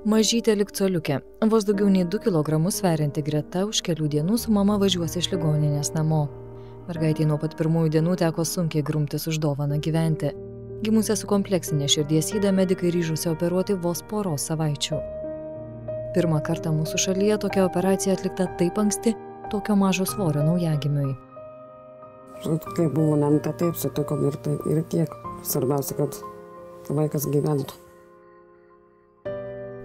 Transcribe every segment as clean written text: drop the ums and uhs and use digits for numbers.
Mažytė lyg coliukė, vos daugiau nei 2 kg sverianti Greta už kelių dienų su mama važiuos iš ligoninės namo. Mergaitei nuo pat pirmųjų dienų teko sunkiai grumtis už dovaną gyventi. Gimusią su kompleksinė širdies yda medikai ryžosi operuoti vos poros savaičių. Pirmą kartą mūsų šalyje tokia operacija atlikta taip anksti, tokio mažo svorio naujagimiui. Kai buvo lemta, taip sutikom ir tiek. Svarbiausia, kad vaikas gyventų.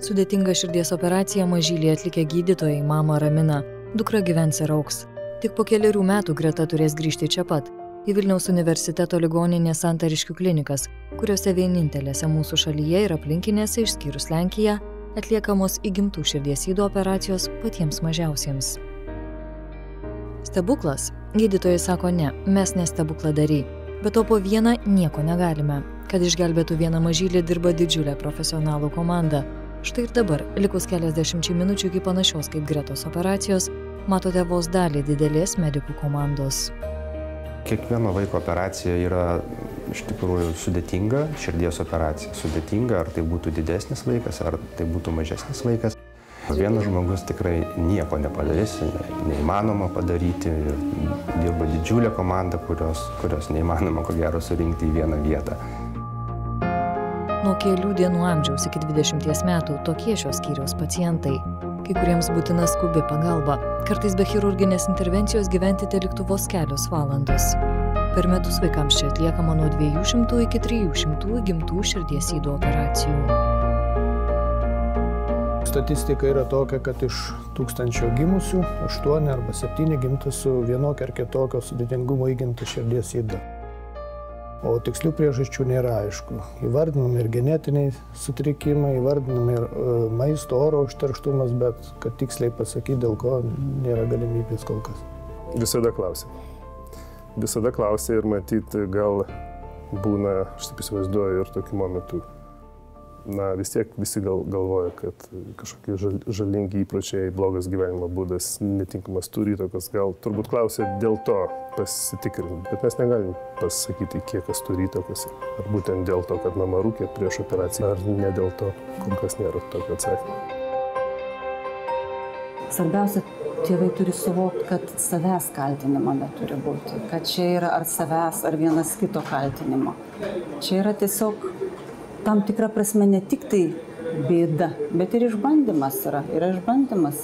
Sudėtinga širdies operaciją mažylį atlikę gydytojai mamą ramina. Dukra gyvens ir augs. Tik po 4 metų Greta turės grįžti čia pat, į Vilniaus universiteto ligoninės Santariškių klinikas, kuriuose vienintelėse mūsų šalyje ir aplinkinėse, išskyrus Lenkiją, atliekamos įgimtų širdies ydų operacijos patiems mažiausiems. Stebuklas? Gydytojai sako ne, mes ne stebukladariai, bet to po vieną nieko negalime. Kad išgelbėtų vieną mažylį dirba didžiulė profesionalų komanda. Štai ir dabar, likus keliasdešimčiai minučių iki panašios kaip Gretos operacijos, matote vos dalį didelės medikų komandos. Kiekvieno vaiko operacija yra iš tikrųjų sudėtinga, širdies operacija sudėtinga, ar tai būtų didesnis vaikas, ar tai būtų mažesnis vaikas. Vienas žmogus tikrai nieko nepadarys, neįmanoma padaryti ir dirba didžiulė komanda, kurios neįmanoma ko gero surinkti į vieną vietą. Nuo kelių dienų amžiaus iki 20 metų tokie šios skyriaus pacientai. Kai kuriems būtina skubi pagalba. Kartais be chirurginės intervencijos gyventi teliktų vos kelios valandos. Per metus vaikams čia atliekama nuo 200 iki 300 įgimtų širdies ydų operacijų. Statistika yra tokia, kad iš 1000 gimusių 8 arba 7 gimtų su vienokio ar kitokio sudėtingumo įgimta širdies yda. O tikslių priežasčių nėra aišku. Įvardinami ir genetiniai sutrikimai, įvardinami ir maisto, oro užterštumas, bet kad tiksliai pasakyti, dėl ko nėra galimybės kol kas. Visada klausia. Visada klausia ir matyti gal būna, aš taip įsivaizduoju, ir tokiu momentu. Na, vis tiek visi galvoja, kad kažkokie žalingi įpročiai, blogas gyvenimo būdas, netinkamas turi įtakos. Gal turbūt klausia dėl to pasitikrinti, bet mes negalim pasakyti, kiek kas turi įtakos. Ar būtent dėl to, kad mama rūkė prieš operaciją, ar ne dėl to, kol kas nėra tokio atsakymo. Svarbiausia, tėvai turi suvokti, kad savęs kaltinimo neturi būti. Kad čia yra ar savęs, ar vienas kito kaltinimo. Čia yra tiesiog tam tikra prasme ne tik tai bėda, bet ir išbandymas yra. Yra išbandymas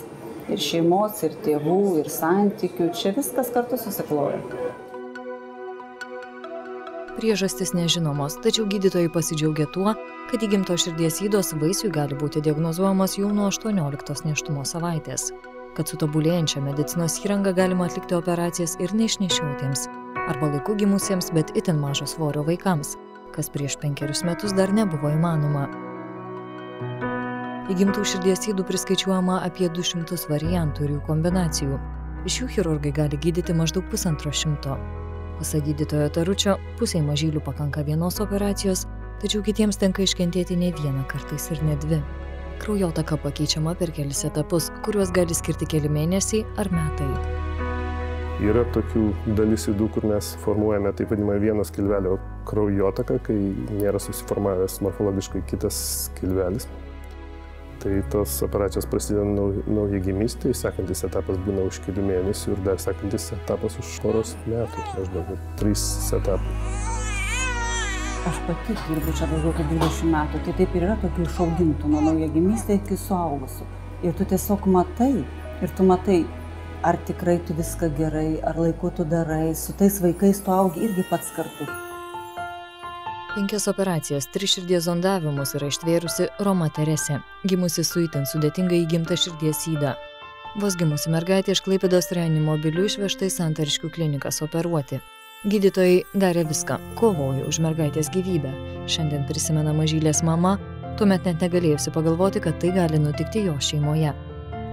ir šeimos, ir tėvų, ir santykių. Čia viskas kartu susikloja. Priežastis nežinomos, tačiau gydytojai pasidžiaugia tuo, kad įgimto širdies ydos vaisiui gali būti diagnozuojamas jau nuo 18 nėštumo savaitės. Kad su tobulėjančia medicinos įranga galima atlikti operacijas ir neišnešiotiems, arba laiku gimusiems, bet itin mažo svorio vaikams, kas prieš 5 metus dar nebuvo įmanoma. Įgimtų širdies ydų priskaičiuojama apie 200 variantų ir jų kombinacijų. Iš jų chirurgai gali gydyti maždaug 150. Pasak gydytojo Taručio, pusei mažylių pakanka vienos operacijos, tačiau kitiems tenka iškentėti ne vieną, kartais ir ne 2. Kraujotaka pakeičiama per kelis etapus, kuriuos gali skirti keli mėnesiai ar metai. Yra tokių dalis ydų, kur mes formuojame taip vadinamą vieno skilvelio kraujotaką, kai nėra susiformavęs morfologiškai kitas skilvelis. Tai tos operacijos prasideda naujagimystėje, sekantis etapas būna už kelių mėnesių ir dar sekantis etapas už poros metų, maždaug 3 etapai. Aš pati dirbu čia daugiau kaip 20 metų, tai taip ir yra tokių išaugintų nuo naujagimystės iki suaugusių. Ir tu tiesiog matai, ar tikrai tu viską gerai, ar laiku tu darai, su tais vaikais tu augi irgi pats kartu. 5 operacijas, 3 širdies zondavimus yra ištvėrusi Roma Teresė, gimusi su itin sudėtingai įgimta širdies yda. Vos gimusi mergaitė iš Klaipėdos reanimobiliu išvežta į Santariškių klinikas operuoti. Gydytojai darė viską, kovojo už mergaitės gyvybę. Šiandien prisimena mažylės mama, tuomet net negalėjusi pagalvoti, kad tai gali nutikti jo šeimoje.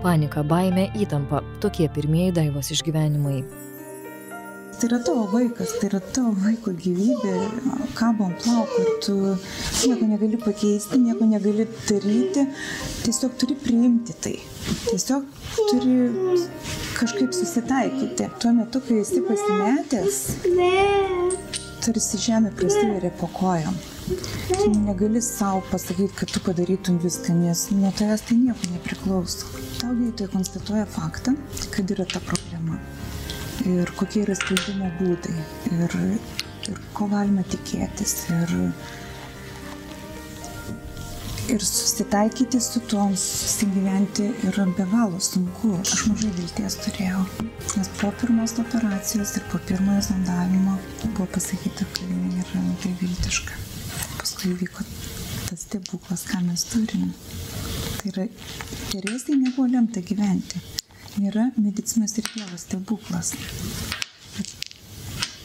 Panika, baimė, įtampa – tokie pirmieji Daivos išgyvenimai. Tai yra tavo vaikas, tai yra tavo vaiko gyvybė, kabo ant plauko ir tu nieko negali pakeisti, nieko negali daryti, tiesiog turi priimti tai. Tiesiog turi kažkaip susitaikyti. Tuo metu, kai esi pasimetęs, tarsi žemė prasiveria po kojom. Tu negali savo pasakyti, kad tu padarytum viską, nes nuo tavęs tai nieko nepriklauso. Tau gydytojai konstatuoja faktą, kad yra ta problema. Ir kokie yra sprendimo būdai. Ir ko galima tikėtis. Ir susitaikyti su tuom, susigyventi yra be galo sunku. Aš mažai vilties turėjau. Nes po pirmos operacijos ir po pirmojo zondavimo buvo pasakyta, kad jinai yra beviltiška. Paskui vyko tas stebuklas, ką mes turime. Tai yra, Teresei nebuvo lemta gyventi. Nėra medicinos ir Dievo stebuklas.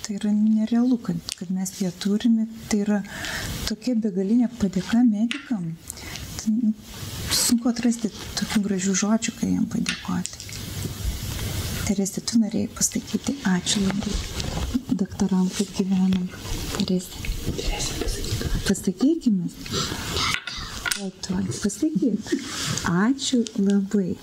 Tai yra nerealu, kad mes ją turime. Tai yra tokia begalinė padėka medikam. Tai, sunku atrasti tokių gražių žodžių, kai jam padėkoti. Teresė, tu norėjai pasakyti ačiū labai daktaram, kad gyvenam. Teresė. Pasakykime. Pasakyk. Ačiū labai.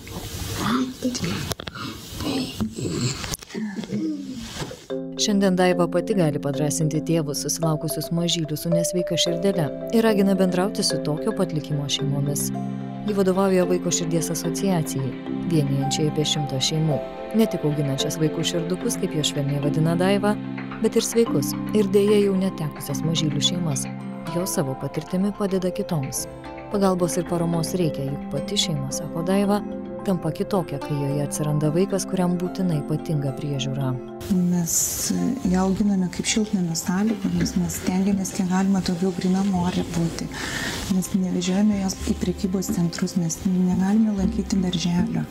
Šiandien Daiva pati gali padrąsinti tėvus susilaukusius mažylių su nesveika širdele ir ragina bendrauti su tokio pat likimo šeimomis. Ji vadovauja Vaiko širdies asociacijai, vienijančiai apie 100 šeimų. Ne tik auginančias vaikų širdukus, kaip jo švelniai vadina Daiva, bet ir sveikus ir dėja jau netekusias mažylių šeimas. Jo savo patirtimi padeda kitoms. Pagalbos ir paramos reikia, juk pati šeima, sako Daiva, tampa kitokia, kai joje atsiranda vaikas, kuriam būtina ypatinga priežiūra. Mes ją auginame kaip šiltnamio sąlygomis, mes stengiamės kiek galima daugiau grynam ore būti. Mes nevežiojame jos į prekybos centrus, mes negalime lankyti darželio,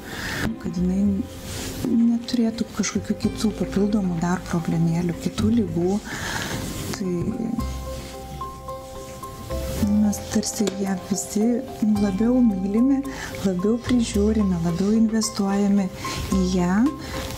kad jinai neturėtų kažkokių kitų papildomų dar problemėlių, kitų ligų. Tai mes tarsi ją visi labiau mylime, labiau prižiūrime, labiau investuojame į ją,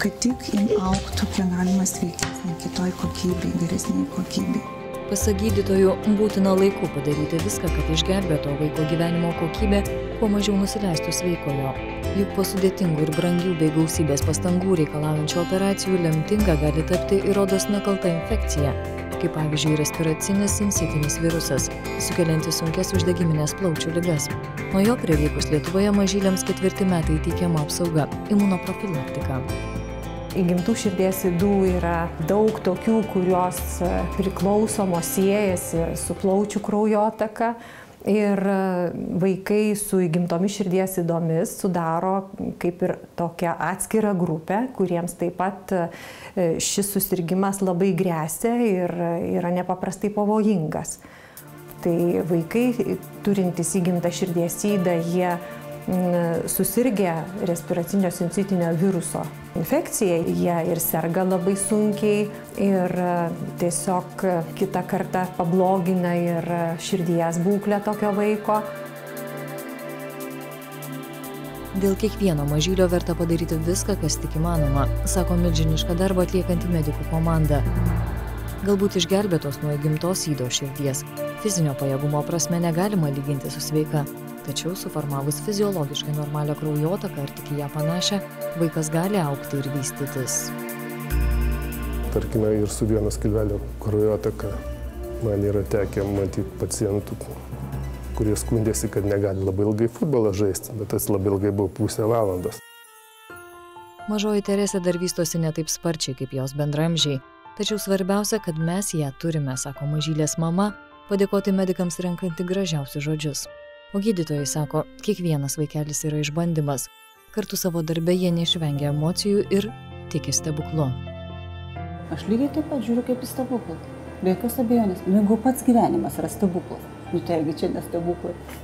kad tik jin augtų kiek galima sveikesnė, kitoj kokybei, geresnėj kokybei. Pasak gydytojų, būtina laiku padaryti viską, kad išgelbėto vaiko gyvenimo kokybė kuo mažiau nusileistų sveikojo. Juk po sudėtingų ir brangių bei gausybės pastangų reikalaujančių operacijų lemtinga gali tapti ir odos nekalta infekcija, kaip pavyzdžiui respiracinis sincitinis virusas, sukeliantis sunkias uždegiminės plaučių ligas. Nuo jo prireikus Lietuvoje mažyliams 4 metai teikiama apsauga – imunoprofilaktika. Įgimtų širdies ydų yra daug tokių, kurios priklausomos siejasi su plaučių kraujotaka. Ir vaikai su įgimtomis širdies ydomis sudaro kaip ir tokią atskirą grupę, kuriems taip pat šis susirgimas labai gresia ir yra nepaprastai pavojingas. Tai vaikai turintys įgimtą širdies ydą, jie susirgę respiracinio sincitinio viruso infekcija, jie ir serga labai sunkiai ir tiesiog kitą kartą pablogina ir širdies būklę tokio vaiko. Dėl kiekvieno mažylio verta padaryti viską, kas tik įmanoma, sako milžinišką darbą atliekanti medikų komanda. Galbūt išgelbėtos nuo įgimtos ydos širdies. Fizinio pajėgumo prasme negalima lyginti su sveika. Tačiau suformavus fiziologiškai normalią kraujotaką ar tik ją panašią, vaikas gali augti ir vystytis. Tarkime, ir su vieno skilvelio kraujotaka man yra tekę matyti pacientų, kurie skundėsi, kad negali labai ilgai futbolą žaisti, bet tas labai ilgai buvo pusę valandos. Mažoji Teresė dar vystosi ne taip sparčiai kaip jos bendramžiai, tačiau svarbiausia, kad mes ją turime, sako mažylės mama, padėkoti medikams renkanti gražiausius žodžius. O gydytojai sako, kiekvienas vaikelis yra išbandymas. Kartu savo darbe jie neišvengia emocijų ir tiki stebuklu. Aš lygiai taip pat žiūriu kaip į stebuklą. Be jokios abejonės. Jeigu pats gyvenimas yra stebuklas, tai argi čia ne stebuklas.